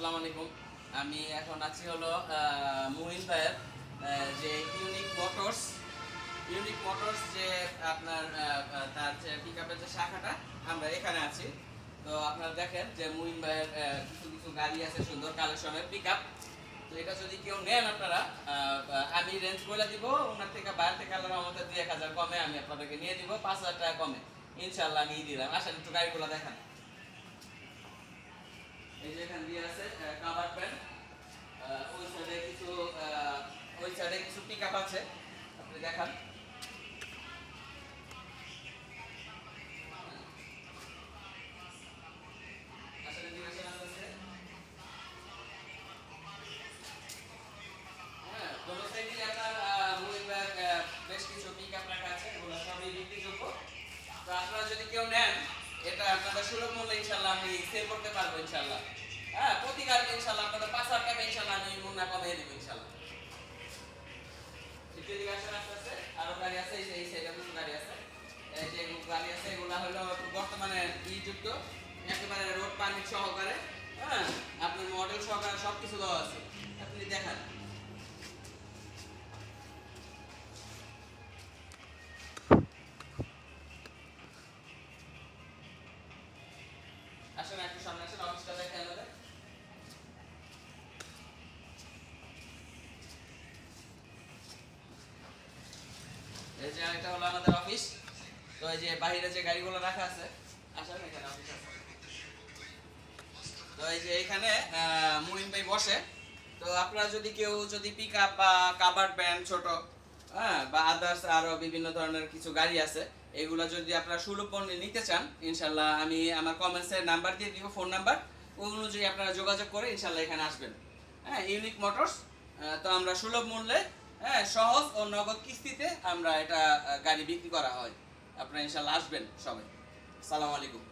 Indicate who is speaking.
Speaker 1: আসসালামু আলাইকুম। আমি এখন আছি হলো মুহিন ভাইয়ের যে ইউনিক মোটরস যে আপনার তার যে পিকআপের যে শাখাটা আমরা এখানে আছি। তো আপনারা দেখেন যে মুহিন ভাইয়ের কিছু কিছু গাড়ি আছে সুন্দর কালেকশনের পিকআপ। তো এটা যদি কেউ নেন আপনারা আমি রেঞ্জ বলে দিব ওনার থেকে বাইরে থেকে আল্লাহর রহমতে 2-1000 কমে আমি আপনাদেরকে নিয়ে দিব 5000 টাকা কমে ইনশাআল্লাহ নিয়ে দিলাম। আসেন একটু গাড়িগুলো দেখান। এই যে এখানে দিয়ে আছে কাভার প্যান, ওই সাইডে কিছু পিকআপ আছে আপনি দেখান। আসলে ডিরেকশন আছে হ্যাঁ দোনো সাইডে আপনার মুভিং বেশ কিছু পিকআপ রাখা আছে, এগুলো সবই বিক্রিযোগ্য। তো আপনারা যদি কেউ নেন এটা আপনাদের সুলভ মূল্যে ইনশাআল্লাহ আমি সেল করতে পারবো ইনশাআল্লাহ। হ্যাঁ প্রতি গাড়ি ইনশাআল্লাহ আপনাদের 5000 টাকা ইনশাআল্লাহ আমি মুন্না কমিয়ে দেব ইনশাআল্লাহ। ডিরেকশন আছে আরো গাড়ি আছে, এই সাইডে কিছু গাড়ি আছে। এই যে গাড়ি আছে এগুলা হলো বর্তমানে যুক্ত একেবারে রোড পারমিট সহকারে, হ্যাঁ আপনার মডেল সহকারে সবকিছু দেওয়া আছে, আপনি দেখান। আসেন একটু সামনে আসেন, অফিসটা দেখে আমাদের। এই যে এটা হলো আমাদের অফিস। তো এই যে বাইরে যে গাড়িগুলো রাখা আছে, আসেন এখানে অফিস আছে। তো এই যে এখানে মুহিন ভাই বসে। তো আপনারা যদি কেউ যদি পিকআপ বা কাভার্ড ভ্যান ছোট, হ্যাঁ বা আদার্স আরো বিভিন্ন ধরনের কিছু গাড়ি আছে, এগুলো যদি আপনারা সুলভ মূল্যে নিতে চান ইনশাআল্লাহ আমি আমার কমেন্টসে নাম্বার দিয়ে দিব, ফোন নাম্বার, ওই অনুযায়ী আপনারা যোগাযোগ করে ইনশাআল্লাহ এখানে আসবেন। হ্যাঁ ইউনিক মোটরস। তো আমরা সুলভ মূল্যে, হ্যাঁ সহজ ও নগদ কিস্তিতে আমরা এটা গাড়ি বিক্রি করা হয়। আপনারা ইনশাআল্লাহ আসবেন সবাই। আসসালামু আলাইকুম।